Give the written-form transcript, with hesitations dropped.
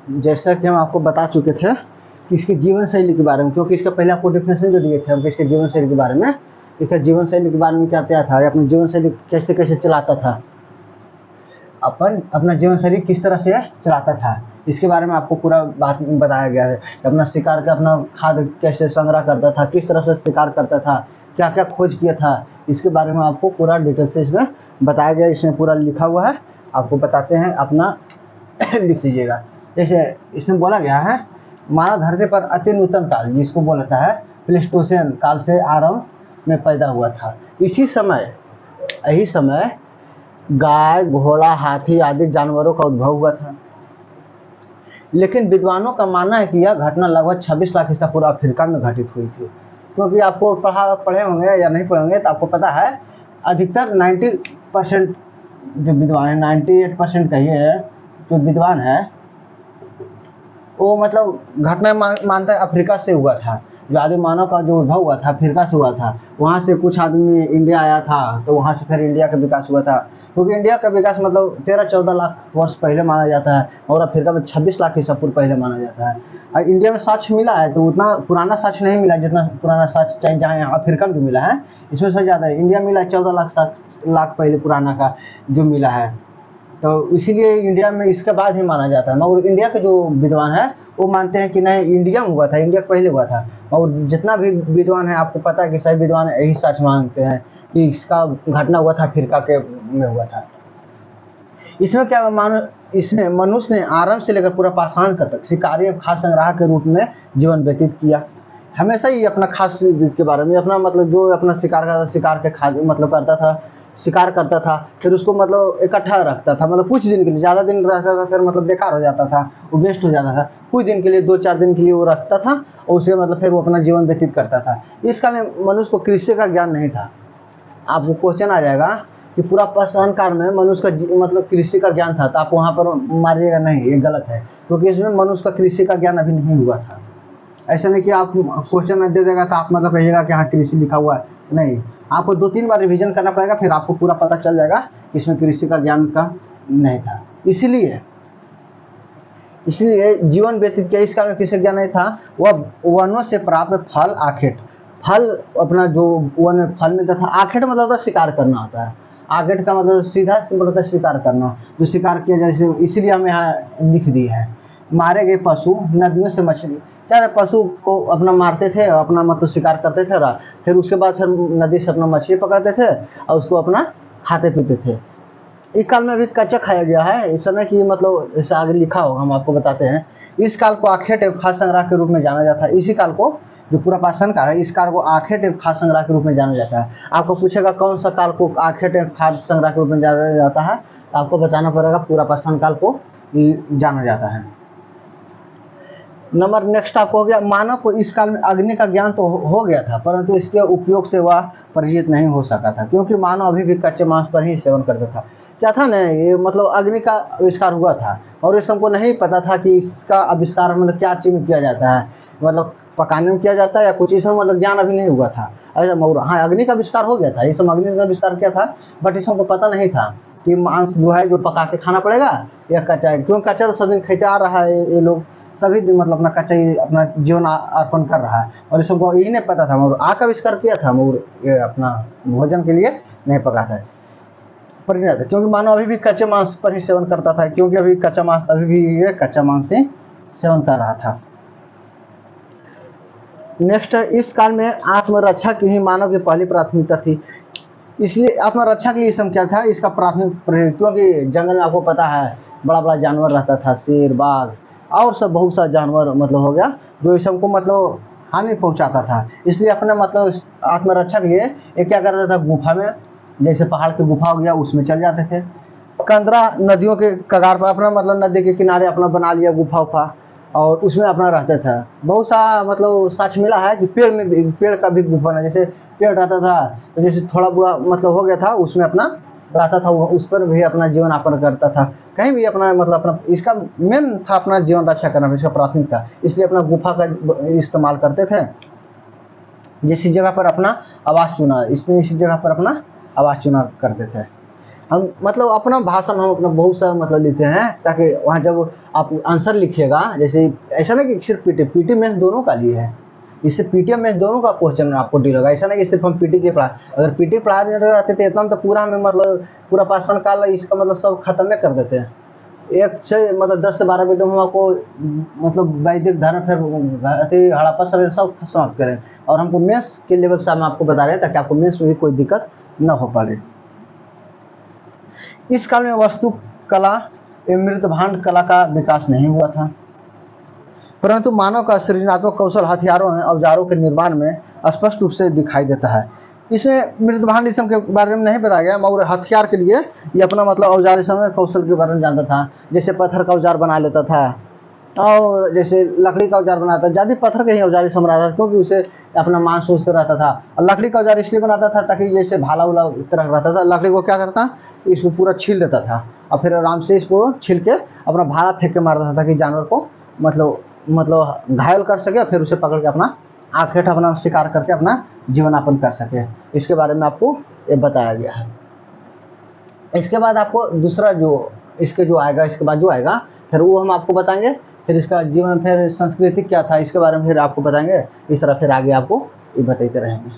जैसा कि हम आपको बता चुके थे कि इसकी जीवन शैली के बारे में, क्योंकि इसका पहले आपको डेफिनेशन जो दिए थे हम इसके जीवन शैली के बारे में, इसका जीवन शैली के बारे में क्या क्या था, अपनी जीवन शैली कैसे कैसे चलाता था, अपना जीवन शैली किस तरह से चलाता था, इसके बारे में आपको पूरा बात बताया गया है। अपना शिकार का अपना खाद्य कैसे संग्रह करता था, किस तरह से शिकार करता था, क्या क्या खोज किया था, इसके बारे में आपको पूरा डिटेल से इसमें बताया गया, इसमें पूरा लिखा हुआ है। आपको बताते हैं, अपना लिख लीजिएगा। जैसे इसमें बोला गया है, मानव धरती पर अति नूतन काल जिसको बोलता है प्लेस्टोसेन काल से आरंभ में पैदा हुआ था। यही समय गाय, घोड़ा, हाथी आदि जानवरों का उद्भव हुआ था। लेकिन विद्वानों का मानना है कि यह घटना लगभग 26 लाख ईसा पूर्व अफ्रीका में घटित हुई थी। क्योंकि आपको पढ़े होंगे या नहीं पढ़े होंगे तो आपको पता है, अधिकतर 90% जो विद्वान है, 98% कहिए जो विद्वान है, वो मतलब घटना मानता है अफ्रीका से हुआ था। जो आदि मानव का जो उद्भव हुआ था अफ्रीका से हुआ था। वहाँ से कुछ आदमी इंडिया आया था, तो वहाँ से फिर इंडिया का विकास हुआ था। क्योंकि इंडिया का विकास मतलब 13-14 लाख वर्ष पहले माना जाता है, और अफ्रीका में 26 लाख ईसा पूर्व पहले माना जाता है। और इंडिया में साक्ष्य मिला है तो उतना पुराना साक्ष्य नहीं मिला जितना पुराना साक्ष्य चाहे जहाँ यहाँ अफ्रीका में मिला है, इसमें से ज़्यादा है। इंडिया मिला 14 लाख पहले पुराना का जो मिला है, तो इसीलिए इंडिया में इसके बाद ही माना जाता है। मगर इंडिया के जो विद्वान है वो मानते हैं कि नहीं, इंडिया में हुआ था, इंडिया पहले हुआ था। और जितना भी विद्वान है आपको पता है कि सभी विद्वान यही सच मानते हैं कि इसका घटना हुआ था अफ्रीका के में हुआ था। इसमें मनुष्य ने आरंभ से लेकर पूरा पाषाण काल तक शिकारी और खाद्य संग्राहक के रूप में जीवन व्यतीत किया। हमेशा ही अपना खाद्य के बारे में, अपना मतलब जो अपना शिकार के खाद्य मतलब करता था, शिकार करता था, फिर उसको मतलब इकट्ठा रखता था, मतलब कुछ दिन के लिए, ज़्यादा दिन रहता था फिर मतलब बेकार हो जाता था, वो वेस्ट हो जाता था। कुछ दिन के लिए, 2-4 दिन के लिए वो रखता था और उसके मतलब फिर वो अपना जीवन व्यतीत करता था। इस काल में मनुष्य को कृषि का ज्ञान नहीं था। आपको क्वेश्चन आ जाएगा कि पूरा पाषाण काल में मनुष्य का मतलब कृषि का ज्ञान था, तो आप वहाँ पर मारिएगा नहीं, ये गलत है, क्योंकि इसमें मनुष्य का कृषि का ज्ञान अभी नहीं हुआ था। ऐसा नहीं कि आप क्वेश्चन दे देगा तो आप मतलब कहिएगा कि हाँ कृषि लिखा हुआ है, नहीं। आपको 2-3 बार रिवीजन करना पड़ेगा, फिर आपको पूरा पता चल जाएगा कि इसमें कृषि का ज्ञान का नहीं था। इसलिए जीवन व्यतीत किया, इस कारण कृषि ज्ञान नहीं था। वह वनों से प्राप्त फल, आखेट, फल अपना जो वन में फल मिलता था, आखेट मतलब होता शिकार करना होता है। आखेट का मतलब सीधा मतलब शिकार करना, जो शिकार किया जाए, इसीलिए हम यहाँ लिख दिए है। मारे गए पशु, नदियों से मछली, क्या पशु को अपना मारते थे, अपना मतलब शिकार करते थे, फिर उसके बाद फिर नदी से अपना मछली पकड़ते थे और उसको अपना खाते पीते थे। इस काल में अभी कच्चा खाया गया है, इस समय की मतलब ऐसे आगे लिखा होगा, हम आपको बताते हैं। इस काल को आखेट एवं खाद्य संग्रह के रूप में जाना जाता है। इसी काल को, जो पूरा पाषाण काल है, इस काल को आखेट एवं खाद्य संग्रह के रूप में जाना जाता है। आपको पूछेगा कौन सा काल को आखेट एवं खाद्य संग्रह के रूप में जाना जाता है, तो आपको बताना पड़ेगा पूरा पाषाण काल को जाना जाता है। नंबर नेक्स्ट आपको हो गया, मानव को इस काल में अग्नि का ज्ञान तो हो गया था, परंतु इसके उपयोग से वह परिचित नहीं हो सका था, क्योंकि मानव अभी भी कच्चे मांस पर ही सेवन करता था। क्या था ना, ये मतलब अग्नि का आविष्कार हुआ था और इस हमको नहीं पता था कि इसका आविष्कार मतलब क्या चीज में किया जाता है, मतलब पकाने में किया जाता है या कुछ, इसमें मतलब ज्ञान अभी नहीं हुआ था। ऐसा मगर हाँ, अग्नि का आविष्कार हो गया था, ये सब अग्नि का आविष्कार किया था, बट इस हमको पता नहीं था कि मांस जो है जो पका के खाना पड़ेगा या कच्चा है। क्यों, कच्चा तो सभी खाते आ रहा है, ये लोग सभी दिन मतलब अपना कच्चा ही अपना जीवन अर्पण कर रहा है, और इस हमको यही नहीं पता था। मगर आग का आविष्कार किया था, मगर ये अपना भोजन के लिए नहीं पकाता है, परिणत, क्योंकि मानव अभी भी कच्चे मांस पर ही सेवन करता था, क्योंकि अभी कच्चा मांस अभी भी ये कच्चा मांस ही सेवन कर रहा था। नेक्स्ट, इस काल में आत्मरक्षा की ही मानव की पहली प्राथमिकता थी। इसलिए आत्मरक्षा के लिए इसम क्या था, इसका प्राथमिक प्रयोग, क्योंकि जंगल में आपको पता है बड़ा बड़ा जानवर रहता था, शेर, बाघ और सब बहुत सा जानवर मतलब हो गया, जो इस हमको मतलब हानि पहुंचाता था। इसलिए अपने मतलब आत्मरक्षा के लिए ये क्या करता था, गुफा में, जैसे पहाड़ की गुफा हो गया, उसमें चल जाते थे। कंदरा नदियों के कगार पर अपना मतलब नदी के किनारे अपना बना लिया गुफा उफा, और उसमें अपना रहते थे। बहुत सा मतलब साक्ष्य मिला है कि पेड़ का भी गुफा है, जैसे पेड़ रहता था तो जैसे थोड़ा बुरा मतलब हो गया था, उसमें अपना रहता था, उस पर भी अपना जीवन यापन करता था। कहीं भी अपना मतलब अपना इसका मेन था अपना जीवन रक्षा करना, इसका प्राथमिक था, इसलिए अपना गुफा का इस्तेमाल करते थे। जिस जगह पर अपना आवास चुना, इसलिए इसी जगह पर अपना आवास चुना करते थे। हम मतलब अपना भाषण हम अपना बहुत सा मतलब लिखते हैं, ताकि वहाँ जब आप आंसर लिखिएगा, जैसे ऐसा नहीं कि सिर्फ पीटी पीटी मेंस दोनों का लिए है, इससे पीटीएम में दोनों का क्वेश्चन आपको डील होगा। ऐसा नहीं कि सिर्फ हम पीटी के पढ़ा, अगर पीटी पढ़ा देते रहते थे इतना तो पूरा हमें मतलब पूरा पाषाण काल इसका मतलब सब खत्म कर देते हैं। एक से मतलब 10 से 12 वीडियो में आपको मतलब वैदिक धर्म फिर हड़प्पा सभ्यता सब समाप्त करें, और हमको मेंस के लेवल से हम आपको बता रहे हैं ताकि आपको मेंस में भी कोई दिक्कत न हो पाए। इस काल में वास्तु कला एवं मृतभांड कला का विकास नहीं हुआ था, परंतु मानव का सृजनात्मक कौशल हथियारों और औजारों के निर्माण में स्पष्ट रूप से दिखाई देता है। इसमें मृतभांड के बारे में नहीं बताया गया, मगर हथियार के लिए ये अपना मतलब औजार कौशल के बारे में जानता था। जैसे पत्थर का औजार बना लेता था, और जैसे लकड़ी का औजार बनाता था, ज़्यादा पत्थर के ही औजार से बनाता था क्योंकि उसे अपना मांस उससे रहता था। और लकड़ी का औजार इसलिए बनाता था ताकि जैसे भाला उला तरह रहता था, लकड़ी को क्या करता, इसको पूरा छील देता था और फिर आराम से इसको छील के अपना भाला फेंक के मारता था ताकि जानवर को मतलब घायल कर सके, फिर उसे पकड़ के अपना आँख हेठ अपना शिकार करके अपना जीवन यापन कर सके। इसके बारे में आपको ये बताया गया है। इसके बाद आपको दूसरा जो इसके जो आएगा, इसके बाद जो आएगा फिर वो हम आपको बताएंगे। फिर इसका जीवन फिर संस्कृति क्या था इसके बारे में फिर आपको बताएंगे। इस तरह फिर आगे आपको ये बताते रहेंगे।